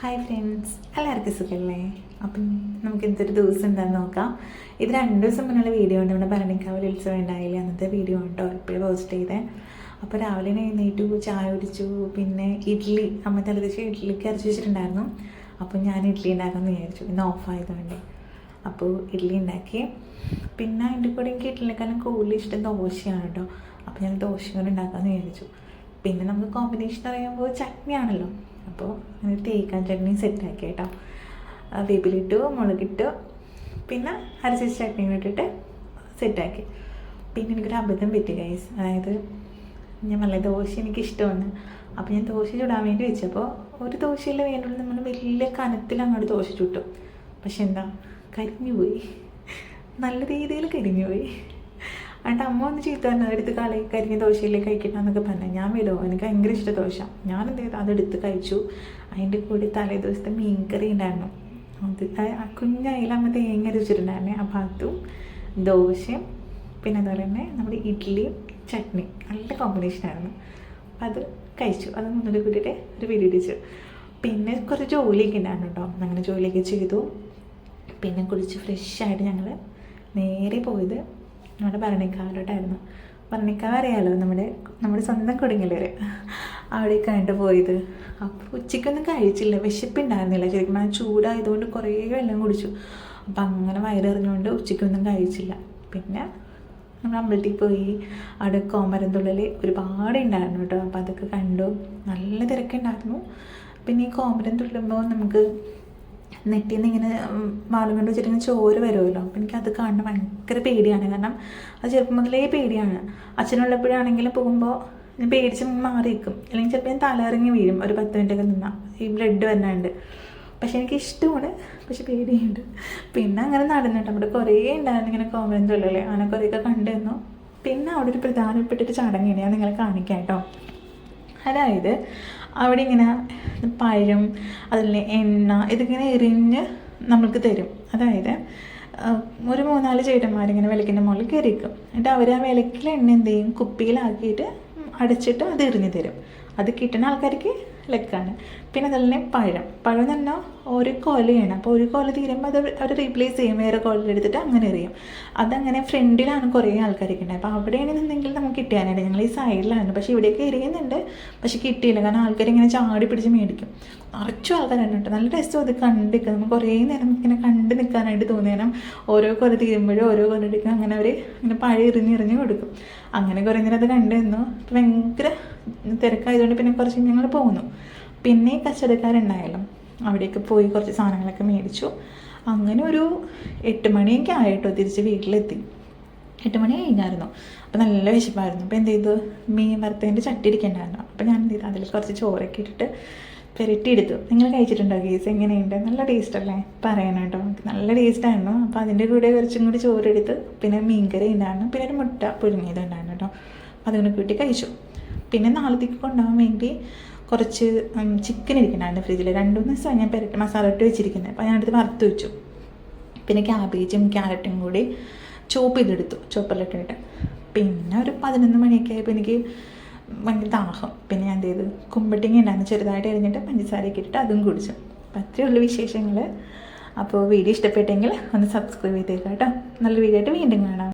Hi friends, എല്ലാവർക്കും സുഖമല്ലേ? അപ്പം നമുക്ക് ഇന്നത്തെ ദിവസം എന്താണെന്ന് നോക്കാം. ഇത് 2 ദിവസം മുന്നുള്ള വീഡിയോ ഉണ്ട്. നമ്മുടെ ഭരണിക്കാവിൽ ഉത്സവം ഉണ്ടായില്ല, അന്നത്തെ വീഡിയോ ഉണ്ടോ ഇപ്പോഴും പോസ്റ്റ് ചെയ്തേ. അപ്പോൾ രാവിലെ എഴുന്നേറ്റു, ചായ കുടിച്ചു, പിന്നെ ഇഡ്ഡലി അമ്മ തലേദിവസം ഇഡ്ഡലിക്ക് അരച്ച് വെച്ചിട്ടുണ്ടായിരുന്നു. അപ്പോൾ ഞാൻ ഇഡ്ഡലി ഉണ്ടാക്കാമെന്ന് വിചാരിച്ചു, ഇന്ന് ഓഫായതുകൊണ്ട്. അപ്പോൾ ഇഡ്ഡലി ഉണ്ടാക്കി. പിന്നെ അതിൻ്റെ കൂടെ എനിക്ക് ഇഡ്ഡലിനേക്കാളും കൂടുതൽ ഇഷ്ടം ദോശയാണ് കേട്ടോ. അപ്പോൾ ഞാൻ ദോശ കൊണ്ട് ഉണ്ടാക്കാമെന്ന് വിചാരിച്ചു. പിന്നെ നമുക്ക് കോമ്പിനേഷൻ അറിയുമ്പോൾ ചട്നിയാണല്ലോ. അപ്പോൾ അങ്ങനെ തേക്കാൻ ചട്നി സെറ്റാക്കി കേട്ടോ. വേപ്പിലിട്ടു, മുളകിട്ടു, പിന്നെ അരച്ച ചട്നി ഇട്ടിട്ട് സെറ്റാക്കി. പിന്നെ എനിക്കൊരു അബദ്ധം പറ്റി ഗൈസ്. അതായത് ഞാൻ നല്ല ദോശ എനിക്കിഷ്ടമാണ്. അപ്പോൾ ഞാൻ ദോശ ചുടാൻ വേണ്ടി വെച്ചപ്പോൾ ഒരു ദോശയിൽ വേണ്ടുള്ളൂ നമ്മൾ വലിയ കനത്തിൽ അങ്ങോട്ട് ദോശ ചുട്ടു. പക്ഷെ എന്താ, കരിഞ്ഞു പോയി, നല്ല രീതിയിൽ കരിഞ്ഞു പോയി. എന്നിട്ട് അമ്മ ഒന്ന് ചീത്ത പറഞ്ഞു, അതെടുത്ത് കരിഞ്ഞ ദോശയിലേക്ക് കഴിക്കണമെന്നൊക്കെ പറഞ്ഞു. ഞാൻ വിടുമോ, എനിക്ക് ഭയങ്കര ഇഷ്ടം ദോശ. ഞാൻ എന്ത് ചെയ്തു, അതെടുത്ത് കഴിച്ചു. അതിൻ്റെ കൂടി തലേ ദിവസത്തെ മീൻകറി ഉണ്ടായിരുന്നു. അത് കുഞ്ഞായാലും അമ്മ തേങ്ങ അരച്ചിട്ടുണ്ടായിരുന്നേ. അപ്പോൾ അതും ദോശയും പിന്നെ അതുപോലെ തന്നെ നമ്മുടെ ഇഡ്ഡലിയും ചട്നി നല്ല കോമ്പിനേഷനായിരുന്നു. അത് കഴിച്ചു. അത് മുന്നിൽ കൂട്ടിയിട്ട് ഒരു വീഡിയോ ഇടിച്ചു. പിന്നെ കുറച്ച് ജോലിയൊക്കെ ഉണ്ടായിരുന്നു കേട്ടോ. അങ്ങനെ ജോലിയൊക്കെ ചെയ്തു. പിന്നെ കുളിച്ച് ഫ്രഷായിട്ട് ഞങ്ങൾ നേരെ പോയത് നമ്മുടെ ഭരണിക്കാവിലോട്ടായിരുന്നു. ഭരണിക്കാവ് അറിയാമല്ലോ, നമ്മുടെ സ്വന്തം കൊടുങ്ങല്ലൂർ. അവിടേക്കായിട്ട് പോയത്. അപ്പോൾ ഉച്ചയ്ക്കൊന്നും കഴിച്ചില്ല, വിശപ്പുണ്ടായിരുന്നില്ല ശരിക്കും. ചൂടായതുകൊണ്ട് കുറേ വെള്ളം കുടിച്ചു. അപ്പം അങ്ങനെ വയറിറങ്ങിയോണ്ട് ഉച്ചയ്ക്കൊന്നും കഴിച്ചില്ല. പിന്നെ നമ്മൾ അമ്പലത്തിൽ പോയി. അവിടെ കോമരംതുള്ളിൽ ഒരുപാട് ഉണ്ടായിരുന്നു കേട്ടോ. അപ്പോൾ അതൊക്കെ കണ്ടു. നല്ല തിരക്കുണ്ടായിരുന്നു. പിന്നെ ഈ കോമരം തുള്ളുമ്പോൾ നമുക്ക് നെറ്റിൽ നിന്ന് ഇങ്ങനെ വാളും കൊണ്ട് വെച്ചിട്ട് ചോര വരുമല്ലോ. അപ്പോൾ എനിക്കത് കാണുന്നത് ഭയങ്കര പേടിയാണ്. കാരണം അത് ചെറുപ്പം മുതലേ പേടിയാണ്. അച്ഛനുള്ളപ്പോഴാണെങ്കിലും പോകുമ്പോൾ ഞാൻ പേടിച്ച് മാറി നിൽക്കും. അല്ലെങ്കിൽ ചിലപ്പോൾ ഞാൻ തലയിറങ്ങി വീഴും ഒരു 10 മിനിറ്റൊക്കെ നിന്നാൽ, ഈ ബ്ലഡ് വന്നാണ്ട്. പക്ഷെ എനിക്ക് ഇഷ്ടമാണ്, പക്ഷെ പേടിയുണ്ട്. പിന്നെ അങ്ങനെ നടന്നിട്ട് അവിടെ കുറേ ഉണ്ടായിരുന്നു ഇങ്ങനെ കോമരം തുള്ളൽ. അങ്ങനെ കുറേയൊക്കെ കണ്ടു തന്നു. പിന്നെ അവിടെ ഒരു പ്രധാനപ്പെട്ടൊരു ചടങ്ങാണ് ഞാൻ നിങ്ങളെ കാണിക്കാം കേട്ടോ. അതായത് അവിടെ ഇങ്ങനെ പഴം, അതിൽ എണ്ണ, ഇതിങ്ങനെ എറിഞ്ഞ് നമ്മൾക്ക് തരും. അതായത് ഒരു 3-4 ചേട്ടന്മാരിങ്ങനെ വിളക്കിൻ്റെ മുകളിൽ കയറിക്കും. എന്നിട്ട് അവർ ആ വിളക്കിൽ എണ്ണ എന്ത് ചെയ്യും, കുപ്പിയിലാക്കിയിട്ട് അടച്ചിട്ട് അത് എറിഞ്ഞ് തരും. അത് കിട്ടുന്ന ആൾക്കാർക്ക് ലക്കാണ്. പിന്നെ അതുപോലെ പഴം എന്ന് പറഞ്ഞാൽ ഒരു കൊലയാണ്. അപ്പോൾ ഒരു കൊല തീരുമ്പോൾ അത് അവർ റീപ്ലേസ് ചെയ്യും, വേറെ കൊലയെടുത്തിട്ട് അങ്ങനെ എറിയും. അതങ്ങനെ ഫ്രണ്ടിലാണ് കുറേ ആൾക്കാരൊക്കെ ഉണ്ടായത്. അപ്പോൾ അവിടെയാണെന്നുണ്ടെങ്കിൽ നമുക്ക് കിട്ടിയാനായിട്ട്, ഞങ്ങൾ ഈ സൈഡിലാണ്. പക്ഷേ ഇവിടെയൊക്കെ എറിയുന്നുണ്ട്, പക്ഷെ കിട്ടിയില്ല. കാരണം ആൾക്കാരിങ്ങനെ ചാടി പിടിച്ച് മേടിക്കും. നിറച്ചും ആൾക്കാരുണ്ട്. നല്ല രസം അത് കണ്ട് നിൽക്കുക. നമുക്ക് കുറേ നേരം ഇങ്ങനെ കണ്ട് നിൽക്കാനായിട്ട് തോന്നി. കാരണം ഓരോ കൊല തീരുമ്പോഴും ഓരോ കൊല എടുക്കുക. അങ്ങനെ അവർ ഇങ്ങനെ പഴം എറിഞ്ഞ് കൊടുക്കും. അങ്ങനെ കുറേ നേരം അത് കണ്ടു നിന്നു. ഭയങ്കര തിരക്കായതുകൊണ്ട് പിന്നെ കുറച്ച് ഞങ്ങൾ പോന്നു. പിന്നെ കച്ചവടക്കാരുണ്ടായാലും അവിടേക്ക് പോയി കുറച്ച് സാധനങ്ങളൊക്കെ മേടിച്ചു. അങ്ങനെ ഒരു 8 മണിയൊക്കെ ആയിട്ടോ തിരിച്ച് വീട്ടിലെത്തി. 8 മണി കഴിഞ്ഞായിരുന്നു. അപ്പോൾ നല്ല വിശപ്പായിരുന്നു. അപ്പോൾ എന്ത് ചെയ്തു, മീൻ വറുത്തതിൻ്റെ ചട്ടി ഇരിക്കണ്ടായിരുന്നു. അപ്പോൾ ഞാൻ എന്ത് ചെയ്തു, അതിൽ കുറച്ച് ചോറൊക്കെ ഇട്ടിട്ട് പുരട്ടിയെടുത്തു. നിങ്ങൾ കഴിച്ചിട്ടുണ്ടോ കേസ്? എങ്ങനെയുണ്ട്? നല്ല ടേസ്റ്റ് അല്ലേ? പറയണം കേട്ടോ. നല്ല ടേസ്റ്റായിരുന്നു. അപ്പോൾ അതിൻ്റെ കൂടെ കുറച്ചും കൂടി ചോറെടുത്ത്, പിന്നെ മീൻകറി ഉണ്ടായിരുന്നു, പിന്നെ ഒരു മുട്ട പുഴുങ്ങിയത് ഉണ്ടായിരുന്നു കേട്ടോ. അതിനെ കൂട്ടി കഴിച്ചു. പിന്നെ നാളത്തേക്ക് കൊണ്ടുപോകാൻ വേണ്ടി കുറച്ച് ചിക്കൻ ഇരിക്കുന്നുണ്ടായിരുന്നു ഫ്രിഡ്ജിൽ. 2-3 ദിവസം ഞാൻ മസാല ഇട്ട് വെച്ചിരിക്കുന്നത്. അപ്പോൾ ഞാനെടുത്ത് വറുത്ത് വെച്ചു. പിന്നെ ക്യാബേജും ക്യാരറ്റും കൂടി ചോപ്പ് ചെയ്തെടുത്തു, ചോപ്പറിലിട്ടിട്ട്. പിന്നെ ഒരു 11 മണിയൊക്കെ ആയപ്പോൾ എനിക്ക് ഭയങ്കര ദാഹം. പിന്നെ ഞാൻ എന്ത് ചെയ്തു, കുമ്പട്ടിങ്ങ ഉണ്ടായിരുന്നു, ചെറുതായിട്ട് എറിഞ്ഞിട്ട് പഞ്ചസാരയൊക്കെ ഇട്ടിട്ട് അതും കുടിച്ചു. അപ്പോൾ അത്രയുള്ള വിശേഷങ്ങൾ. അപ്പോൾ വീഡിയോ ഇഷ്ടപ്പെട്ടെങ്കിൽ ഒന്ന് സബ്സ്ക്രൈബ് ചെയ്തേക്കാം കേട്ടോ. നല്ല വീഡിയോ ആയിട്ട് വീണ്ടും കാണാം.